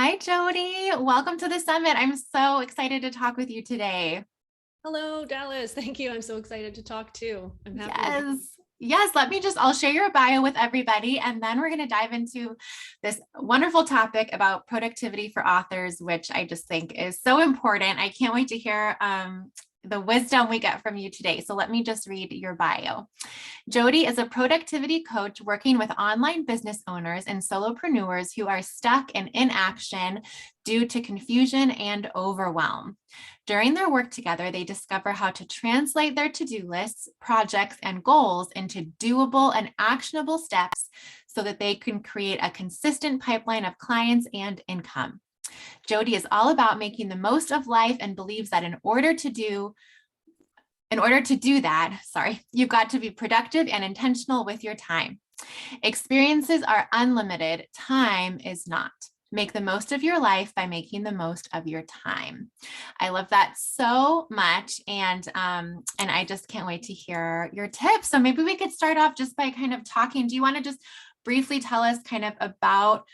Hi, Jodi. Welcome to the summit. I'm so excited to talk with you today. Hello, Dallas. Thank you. I'm so excited to talk too. I'm happy to be. Yes. Yes, I'll share your bio with everybody, and then we're going to dive into this wonderful topic about productivity for authors, which I just think is so important. I can't wait to hear the wisdom we get from you today. So let me just read your bio. Jodi is a productivity coach working with online business owners and solopreneurs who are stuck and in inaction due to confusion and overwhelm. During their work together, they discover how to translate their to-do lists, projects, and goals into doable and actionable steps so that they can create a consistent pipeline of clients and income. Jodi is all about making the most of life and believes that in order to do that, you've got to be productive and intentional with your time. Experiences are unlimited. Time is not. Make the most of your life by making the most of your time. I love that so much. And I just can't wait to hear your tips. So maybe we could start off just by kind of talking. Do you want to just briefly tell us kind of about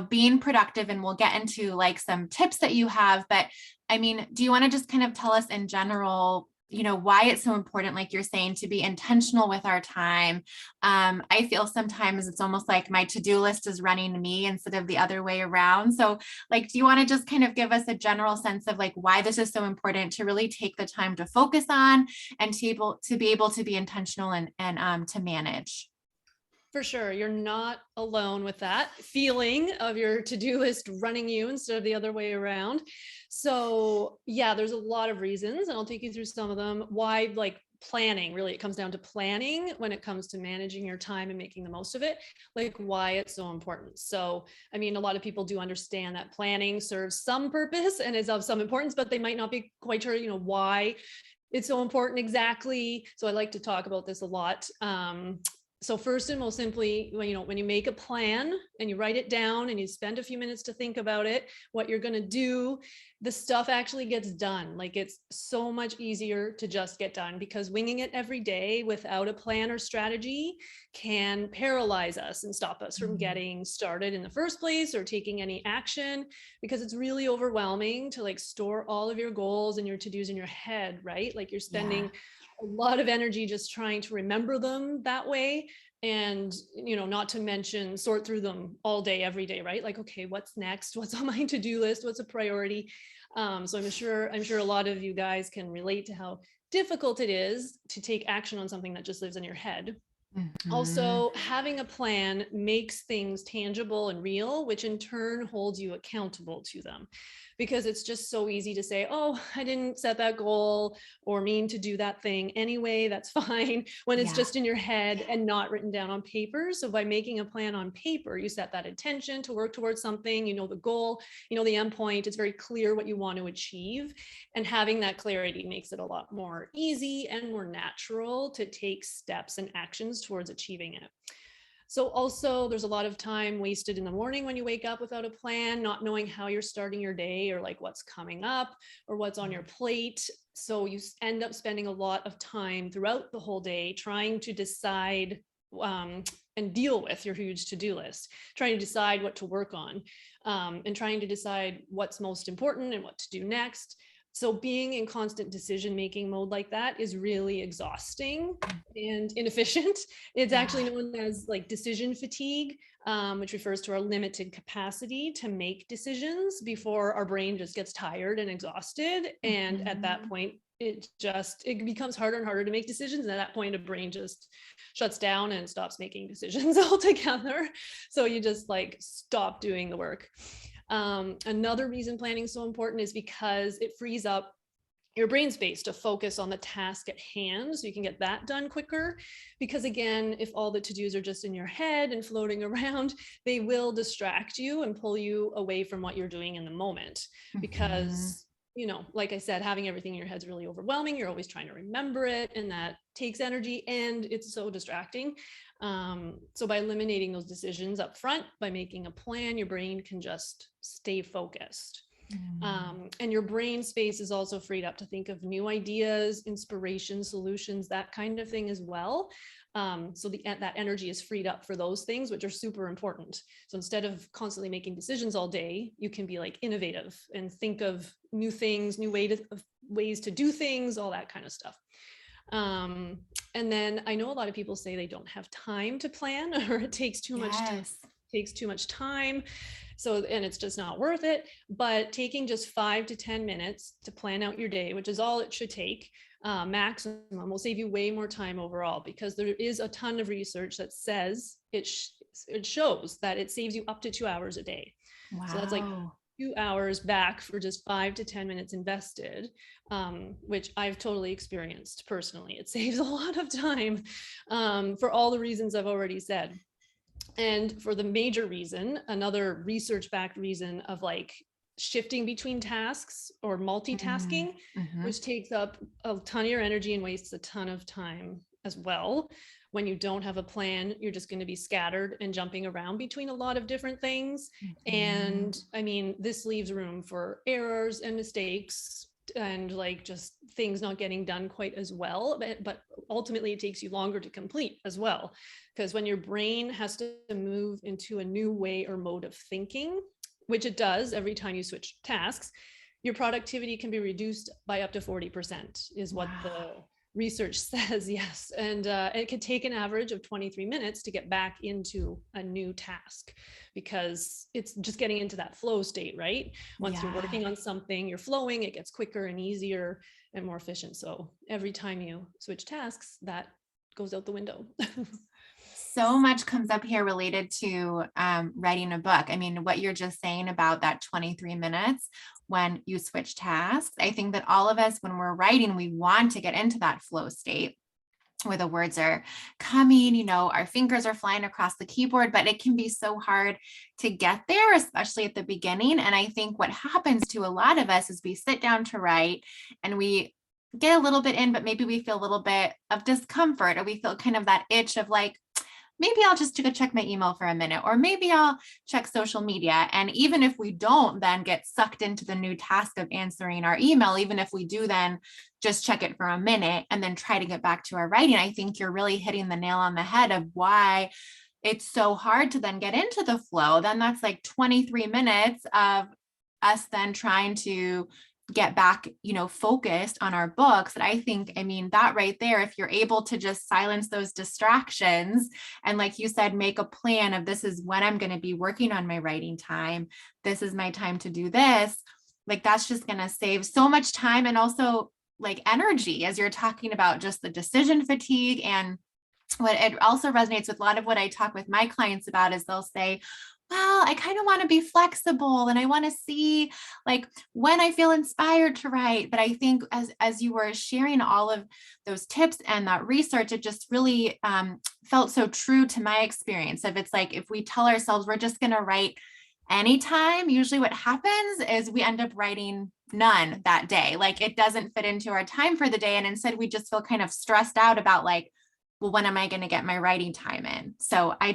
being productive, and we'll get into like some tips that you have, but I mean, do you want to just kind of tell us in general, why it's so important, like you're saying, to be intentional with our time? I feel sometimes it's almost like my to-do list is running me instead of the other way around. So like, do you want to just kind of give us a general sense of like why this is so important to really take the time to focus on and to be intentional and to manage? For sure. You're not alone with that feeling of your to-do list running you instead of the other way around. So, yeah, there's a lot of reasons, and I'll take you through some of them. Why, like, planning, really, it comes down to planning when it comes to managing your time and making the most of it, like why it's so important. So, I mean, a lot of people do understand that planning serves some purpose and is of some importance, but they might not be quite sure, why it's so important exactly. So I like to talk about this a lot. So first and most simply, when you make a plan and you write it down and you spend a few minutes to think about it, what you're going to do, the stuff actually gets done. Like, it's so much easier to just get done, because winging it every day without a plan or strategy can paralyze us and stop us from getting started in the first place or taking any action, because it's really overwhelming to like store all of your goals and your to-dos in your head, right? Like, you're spending Yeah. a lot of energy just trying to remember them that way, and not to mention sort through them all day every day, right? Like, okay, what's next, what's on my to-do list, what's a priority? So I'm sure a lot of you guys can relate to how difficult it is to take action on something that just lives in your head. Mhm. Also, having a plan makes things tangible and real, which in turn holds you accountable to them, because it's just so easy to say, oh, I didn't set that goal or mean to do that thing anyway, that's fine, when it's Yeah. just in your head and not written down on paper. So by making a plan on paper, you set that intention to work towards something, the goal, the end point. It's very clear what you want to achieve, and having that clarity makes it a lot more easy and more natural to take steps and actions towards achieving it. So also, there's a lot of time wasted in the morning when you wake up without a plan, not knowing how you're starting your day or like what's coming up or what's on your plate. So you end up spending a lot of time throughout the whole day trying to decide and deal with your huge to-do list, trying to decide what to work on, and trying to decide what's most important and what to do next. So being in constant decision-making mode like that is really exhausting and inefficient. It's actually Yeah. known as like decision fatigue, which refers to our limited capacity to make decisions before our brain just gets tired and exhausted. And at that Mhm. point, it becomes harder and harder to make decisions. And at that point, a brain just shuts down and stops making decisions altogether. So you just like stop doing the work. Another reason planning is so important is because it frees up your brain space to focus on the task at hand, so you can get that done quicker. Because again, if all the to-dos are just in your head and floating around, they will distract you and pull you away from what you're doing in the moment. Mhm. Because like I said, having everything in your head is really overwhelming. You're always trying to remember it, and that takes energy, and it's so distracting. So by eliminating those decisions up front, by making a plan, your brain can just stay focused. Mm. And your brain space is also freed up to think of new ideas, inspiration, solutions, that kind of thing as well. So that energy is freed up for those things, which are super important. So instead of constantly making decisions all day, you can be like innovative and think of new things, ways to do things, all that kind of stuff. And then I know a lot of people say they don't have time to plan, or it takes too much time. Takes too much time. So, and it's just not worth it. But taking just 5 to 10 minutes to plan out your day, which is all it should take, maximum, will save you way more time overall, because there is a ton of research that says it shows that it saves you up to 2 hours a day. Wow. So that's like 2 hours back for just 5 to 10 minutes invested, which I've totally experienced personally. It saves a lot of time, for all the reasons I've already said. And for the major reason, another research-backed reason of like shifting between tasks or multitasking, which takes up a ton of your energy and wastes a ton of time as well. When you don't have a plan, you're just going to be scattered and jumping around between a lot of different things. And I mean, this leaves room for errors and mistakes and like just things not getting done quite as well. But ultimately it takes you longer to complete as well. Because when your brain has to move into a new way or mode of thinking, which it does every time you switch tasks, your productivity can be reduced by up to 40%, is what the research says. Yes. And it can take an average of 23 minutes to get back into a new task, because it's just getting into that flow state, right? Once you're working on something, you're flowing, it gets quicker and easier and more efficient. So every time you switch tasks, that goes out the window. So much comes up here related to writing a book. I mean, what you're just saying about that 23 minutes when you switch tasks, I think that all of us, when we're writing, we want to get into that flow state where the words are coming, you know, our fingers are flying across the keyboard, but it can be so hard to get there, especially at the beginning. And I think what happens to a lot of us is we sit down to write and we get a little bit in, but maybe we feel a little bit of discomfort, or we feel kind of that itch of like, maybe I'll just go check my email for a minute, or maybe I'll check social media. And even if we don't then get sucked into the new task of answering our email, even if we do then just check it for a minute and then try to get back to our writing, I think you're really hitting the nail on the head of why it's so hard to then get into the flow. Then that's like 23 minutes of us then trying to get back, you know, focused on our books. And I think, I mean, that right there, if you're able to just silence those distractions and, like you said, make a plan of this is when I'm going to be working on my writing time, this is my time to do this, like that's just going to save so much time and also like energy, as you're talking about just the decision fatigue. And what it also resonates with a lot of what I talk with my clients about is they'll say, well, I kind of want to be flexible and I want to see like when I feel inspired to write. But I think as you were sharing all of those tips and that research, it just really felt so true to my experience of, it's like, if we tell ourselves we're just going to write anytime, usually what happens is we end up writing none that day. Like it doesn't fit into our time for the day. And instead we just feel kind of stressed out about like, well, when am I going to get my writing time in? So I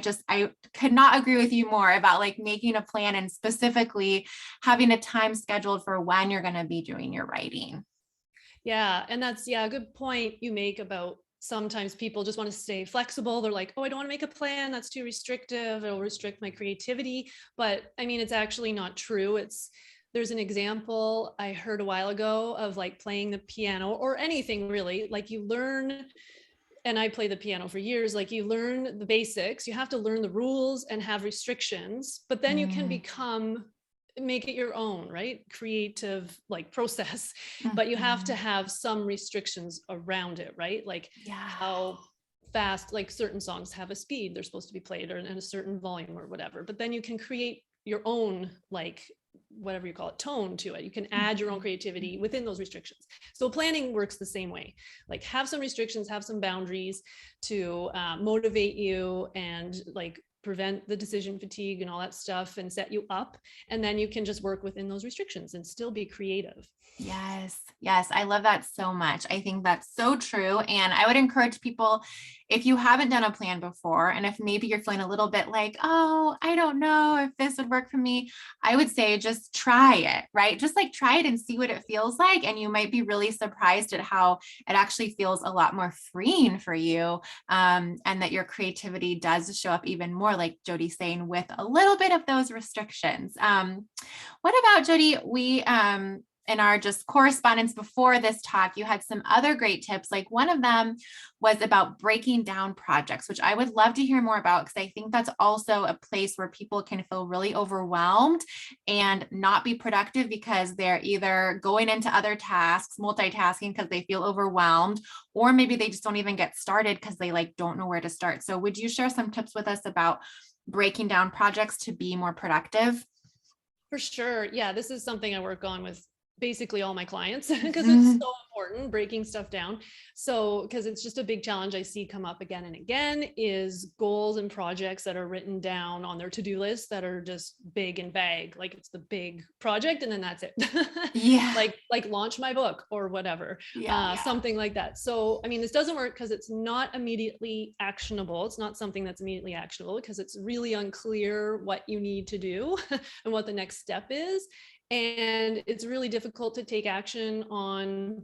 could not agree with you more about like making a plan and specifically having a time scheduled for when you're going to be doing your writing. Yeah. And that's, a good point you make about sometimes people just want to stay flexible. They're like, oh, I don't want to make a plan. That's too restrictive. It'll restrict my creativity. But I mean, it's actually not true. There's an example I heard a while ago of like playing the piano or anything really, like you learn. And I play the piano for years, like you learn the basics, you have to learn the rules and have restrictions, but then you can make it your own, right? Creative like process, but you have to have some restrictions around it, right? Like how fast, like certain songs have a speed, they're supposed to be played or in a certain volume or whatever, but then you can create your own, like whatever you call it, tone to it. You can add your own creativity within those restrictions. So planning works the same way. Like have some restrictions, have some boundaries to motivate you and like prevent the decision fatigue and all that stuff and set you up. And then you can just work within those restrictions and still be creative. Yes. Yes. I love that so much. I think that's so true. And I would encourage people, if you haven't done a plan before, and if maybe you're feeling a little bit like, oh, I don't know if this would work for me, I would say just try it, right? Just like try it and see what it feels like. And you might be really surprised at how it actually feels a lot more freeing for you. And that your creativity does show up even more, like Jodi's saying, with a little bit of those restrictions. What about Jodi? In our just correspondence before this talk, you had some other great tips. Like one of them was about breaking down projects, which I would love to hear more about, because I think that's also a place where people can feel really overwhelmed and not be productive because they're either going into other tasks, multitasking because they feel overwhelmed, or maybe they just don't even get started because they like don't know where to start. So would you share some tips with us about breaking down projects to be more productive? For sure. Yeah, this is something I work on with basically all my clients because it's so important, breaking stuff down. So, because it's just a big challenge I see come up again and again is goals and projects that are written down on their to-do list that are just big and vague. Like it's the big project and then that's it. Yeah. like launch my book or whatever, something like that. So, I mean, this doesn't work because it's not immediately actionable. It's not something that's immediately actionable because it's really unclear what you need to do and what the next step is. And it's really difficult to take action on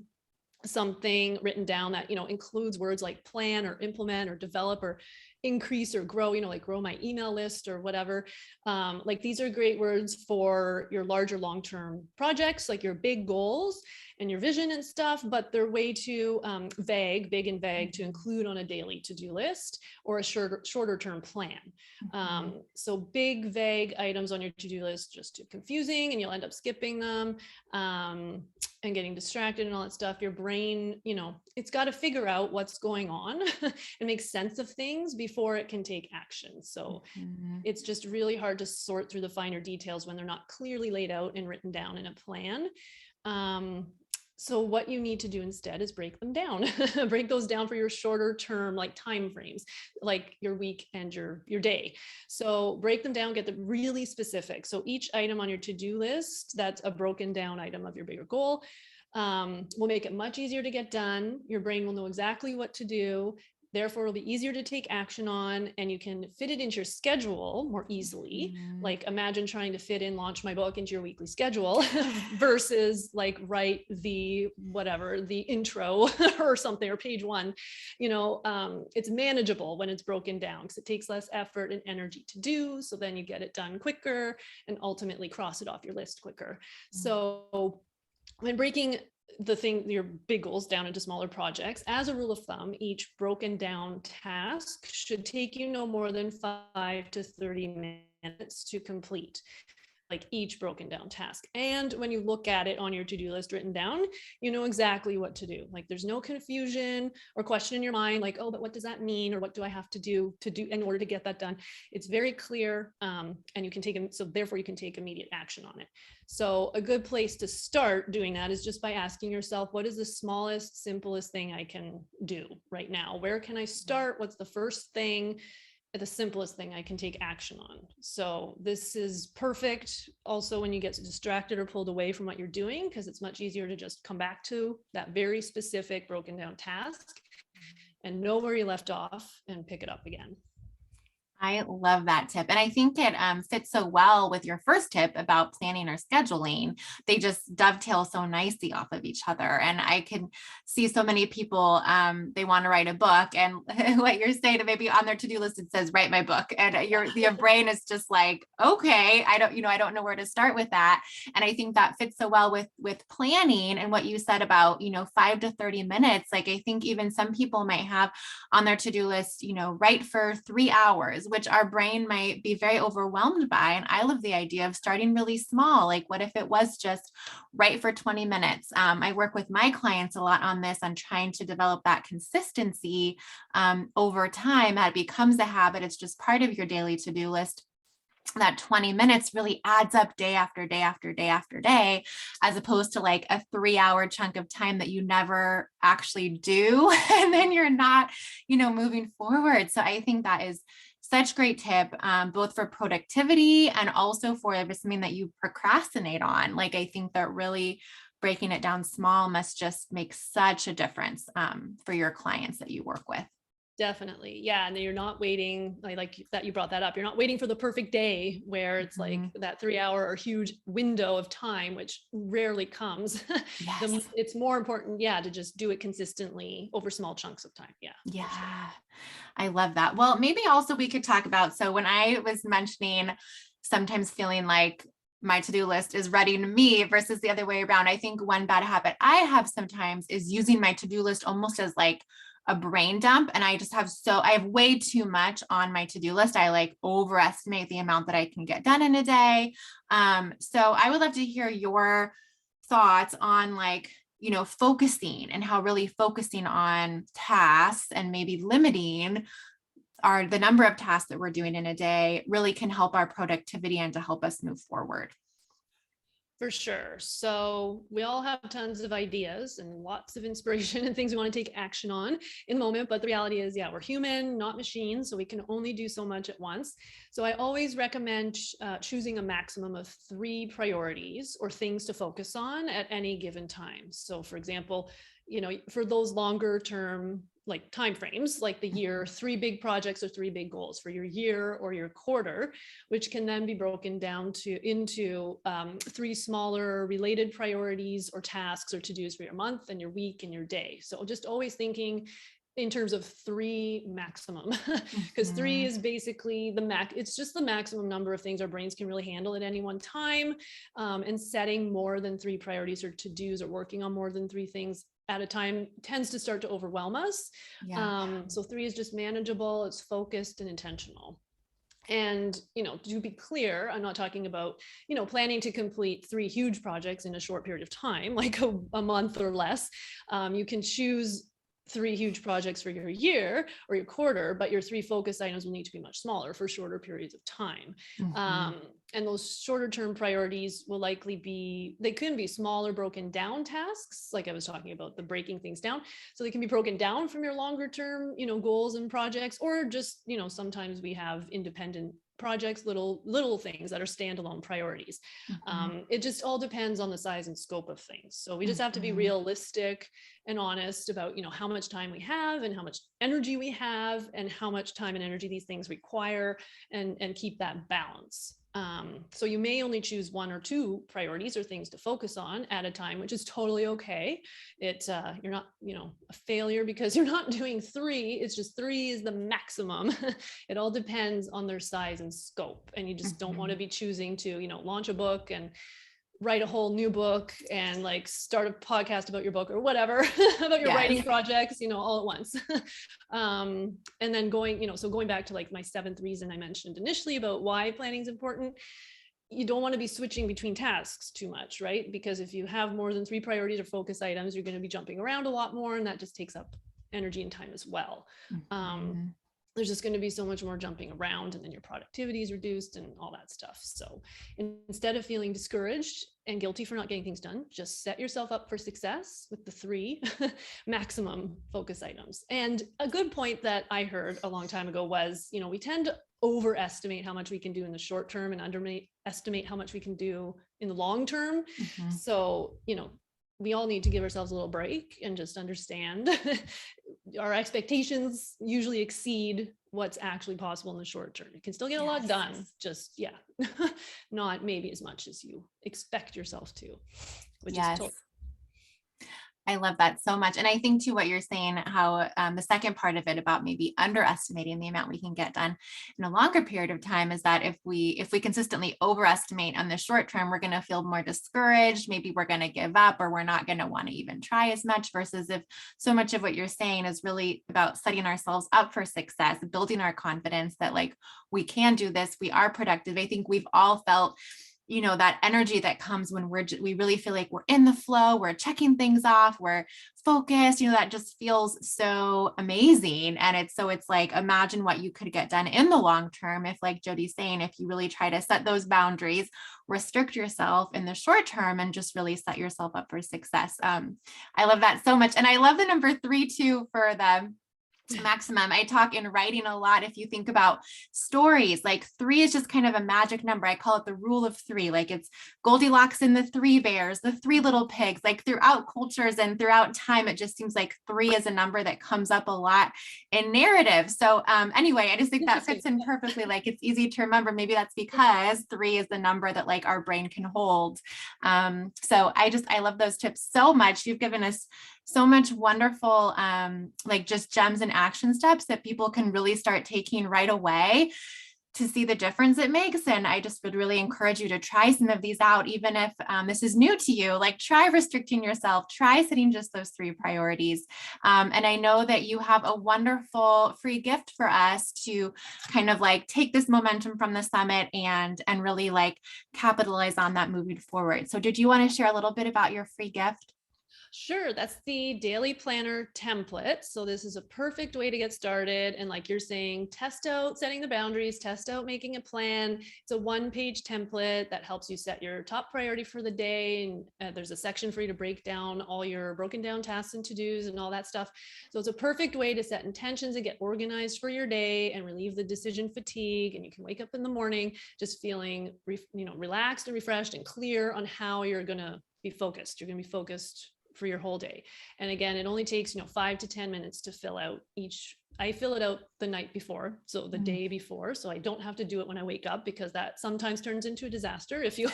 something written down that, includes words like plan or implement or develop or increase or grow, like grow my email list or whatever. Like these are great words for your larger long-term projects, like your big goals and your vision and stuff, but they're way too big and vague to include on a daily to-do list or a shorter term plan. So big, vague items on your to-do list, just too confusing and you'll end up skipping them and getting distracted and all that stuff. Your brain, it's got to figure out what's going on and make sense of things before it can take action. So it's just really hard to sort through the finer details when they're not clearly laid out and written down in a plan. So what you need to do instead is break them down, break those down for your shorter term, like time frames, like your week and your day. So break them down, get them really specific. So each item on your to-do list, that's a broken down item of your bigger goal, will make it much easier to get done. Your brain will know exactly what to do. Therefore, it'll be easier to take action on, and you can fit it into your schedule more easily. Like imagine trying to fit in launch my book into your weekly schedule versus like write the intro or something, or page one. It's manageable when it's broken down because it takes less effort and energy to do. So then you get it done quicker and ultimately cross it off your list quicker. So when breaking your big goals down into smaller projects, as a rule of thumb, each broken down task should take you no more than 5 to 30 minutes to complete, like each broken down task. And when you look at it on your to-do list written down, you know exactly what to do. Like there's no confusion or question in your mind, like, oh, but what does that mean? Or what do I have to do in order to get that done? It's very clear. And you can therefore you can take immediate action on it. So a good place to start doing that is just by asking yourself, what is the smallest, simplest thing I can do right now? Where can I start? What's the first thing, the simplest thing I can take action on? So this is perfect also when you get distracted or pulled away from what you're doing, because it's much easier to just come back to that very specific broken down task and know where you left off and pick it up again. I love that tip. And I think it fits so well with your first tip about planning or scheduling. They just dovetail so nicely off of each other. And I can see so many people, they want to write a book, and what you're saying, maybe on their to-do list, it says, write my book. And your brain is just like, okay, I don't know where to start with that. And I think that fits so well with planning and what you said about, 5 to 30 minutes. Like, I think even some people might have on their to-do list, write for 3 hours, which our brain might be very overwhelmed by. And I love the idea of starting really small. Like, what if it was just write for 20 minutes? I work with my clients a lot on this, on trying to develop that consistency over time. That becomes a habit. It's just part of your daily to-do list. That 20 minutes really adds up day after day after day after day, as opposed to like a 3-hour chunk of time that you never actually do. And then you're not, moving forward. So I think that is such great tip, both for productivity and also for if it's something that you procrastinate on. Like, I think that really breaking it down small must just make such a difference for your clients that you work with. Definitely. Yeah. And then you're not waiting, like that you brought that up. You're not waiting for the perfect day where it's like that 3 hour or huge window of time, which rarely comes. Yes. It's more important, to just do it consistently over small chunks of time. Yeah. Yeah. Sure. I love that. Well, maybe also we could talk about, so when I was mentioning sometimes feeling like my to-do list is ready to me versus the other way around, I think one bad habit I have sometimes is using my to-do list almost as like a brain dump. And I have way too much on my to-do list. I like overestimate the amount that I can get done in a day. So I would love to hear your thoughts on like, focusing and how really focusing on tasks and maybe limiting the number of tasks that we're doing in a day really can help our productivity and to help us move forward. For sure. So we all have tons of ideas and lots of inspiration and things we want to take action on in the moment. But the reality is, we're human, not machines. So we can only do so much at once. So I always recommend choosing a maximum of 3 priorities or things to focus on at any given time. So for example, for those longer term like timeframes, like the year, 3 big projects or 3 big goals for your year or your quarter, which can then be broken down into 3 smaller related priorities or tasks or to-dos for your month and your week and your day. So just always thinking in terms of 3 maximum, because 3 is basically it's just the maximum number of things our brains can really handle at any one time. And setting more than 3 priorities or to-dos or working on more than 3 things at a time tends to start to overwhelm us. So 3 is just manageable, it's focused and intentional. And, to be clear, I'm not talking about, planning to complete 3 huge projects in a short period of time, like a month or less. You can choose 3 huge projects for your year or your quarter, but your 3 focus items will need to be much smaller for shorter periods of time. And those shorter term priorities will likely they can be smaller broken down tasks, like I was talking about, the breaking things down. So they can be broken down from your longer term, goals and projects, or just, sometimes we have independent projects, little things that are standalone priorities. It just all depends on the size and scope of things. So we just have to be realistic and honest about, how much time we have and how much energy we have and how much time and energy these things require, and keep that balance. So you may only choose 1 or 2 priorities or things to focus on at a time, which is totally okay. You're not, a failure because you're not doing 3. It's just 3 is the maximum. It all depends on their size and scope. And you just don't want to be choosing to, launch a book and write a whole new book and like start a podcast about your book or whatever about your writing projects, all at once. And then going back to like my 7th reason I mentioned initially about why planning is important. You don't want to be switching between tasks too much, right? Because if you have more than 3 priorities or focus items, you're going to be jumping around a lot more, and that just takes up energy and time as well. There's just going to be so much more jumping around, and then your productivity is reduced and all that stuff. So instead of feeling discouraged and guilty for not getting things done, just set yourself up for success with the 3 maximum focus items. And a good point that I heard a long time ago was, we tend to overestimate how much we can do in the short term and underestimate how much we can do in the long term. So, we all need to give ourselves a little break and just understand our expectations usually exceed what's actually possible in the short term. You can still get a lot done, just not maybe as much as you expect yourself to, which is totally. I love that so much. And I think too, what you're saying, how the second part of it about maybe underestimating the amount we can get done in a longer period of time is that if we consistently overestimate on the short term, we're going to feel more discouraged. Maybe we're going to give up, or we're not going to want to even try as much, versus if so much of what you're saying is really about setting ourselves up for success, building our confidence that like, we can do this. We are productive. I think we've all felt that energy that comes when we really feel like we're in the flow, we're checking things off, we're focused, that just feels so amazing. And it's like, imagine what you could get done in the long term. If, like Jodi's saying, if you really try to set those boundaries, restrict yourself in the short term and just really set yourself up for success. I love that so much. And I love the number 3 too, for maximum. I talk in writing a lot. If you think about stories, like 3 is just kind of a magic number. I call it the rule of 3. Like it's Goldilocks and the 3 bears, the 3 little pigs. Like throughout cultures and throughout time, it just seems like 3 is a number that comes up a lot in narrative. So anyway, I just think that fits in perfectly. Like it's easy to remember. Maybe that's because 3 is the number that like our brain can hold. So I love those tips so much. You've given us so much wonderful, like just gems and action steps that people can really start taking right away to see the difference it makes. And I just would really encourage you to try some of these out, even if this is new to you. Like try restricting yourself, try setting just those 3 priorities. And I know that you have a wonderful free gift for us to kind of like take this momentum from the summit and really like capitalize on that moving forward. So did you want to share a little bit about your free gift? Sure, that's the daily planner template. So this is a perfect way to get started. And like you're saying, test out setting the boundaries, test out making a plan. It's a 1-page template that helps you set your top priority for the day. And there's a section for you to break down all your broken down tasks and to-dos and all that stuff. So it's a perfect way to set intentions and get organized for your day and relieve the decision fatigue. And you can wake up in the morning just feeling, relaxed and refreshed and clear on how you're going to be focused. You're going to be focused for your whole day. And again, it only takes 5 to 10 minutes to fill out each. I fill it out the night before, so the day before, so I don't have to do it when I wake up, because that sometimes turns into a disaster if you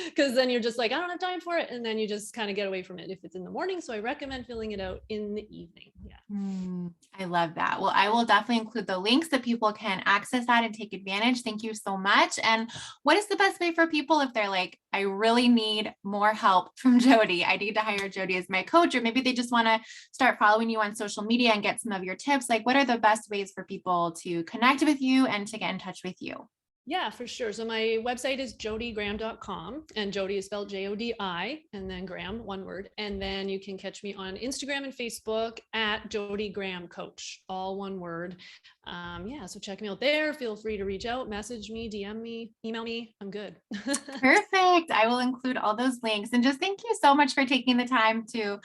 because then you're just like, I don't have time for it, and then you just kind of get away from it if it's in the morning. So I recommend filling it out in the evening. I love that. Well, I will definitely include the links that people can access that and take advantage. Thank you so much. And what is the best way for people if they're like, I really need more help from Jodi? I need to hire Jodi as my coach, or maybe they just want to start following you on social media and get some of your tips. Like, what are the best ways for people to connect with you and to get in touch with you? Yeah, for sure. So my website is jodigraham.com, and Jodi is spelled Jodi, and then Graham, one word. And then you can catch me on Instagram and Facebook at Jodi Graham Coach, all one word. So check me out there. Feel free to reach out, message me, DM me, email me. I'm good. Perfect. I will include all those links. And just thank you so much for taking the time to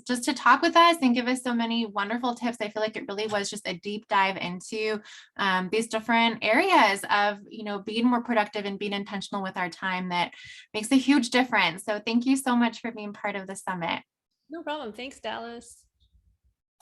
just to talk with us and give us so many wonderful tips. I feel like it really was just a deep dive into these different areas of, being more productive and being intentional with our time that makes a huge difference. So thank you so much for being part of the summit. No problem. Thanks, Dallas.